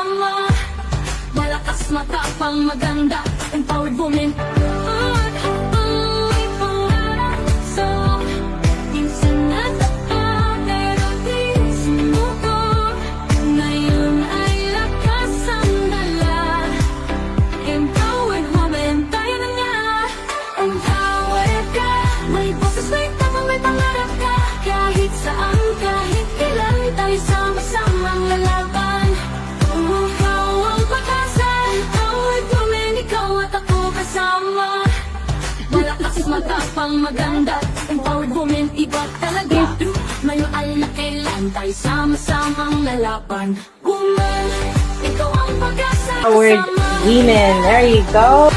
kasama. Malakas, matapang, maganda, empowered women. At may pangarap sa minsan natapa, pero di sumuko. Ngayon ay lakas ang dala. Empowered woman, tayo na nga. Empowered ka, may boses, may tama, may pangarap ka. Kahit saan, kahit kailan, tayo sama-samang lalaban. Ikaw ang pag-asa, empowered woman, ikaw at ako kasama. Malakas, matapang, maganda, empowered woman, iba talaga. Ngayon ay nakailan, tayo sama-samang lalaban. Woman, ikaw ang pag-asa, Empowered women. There you go.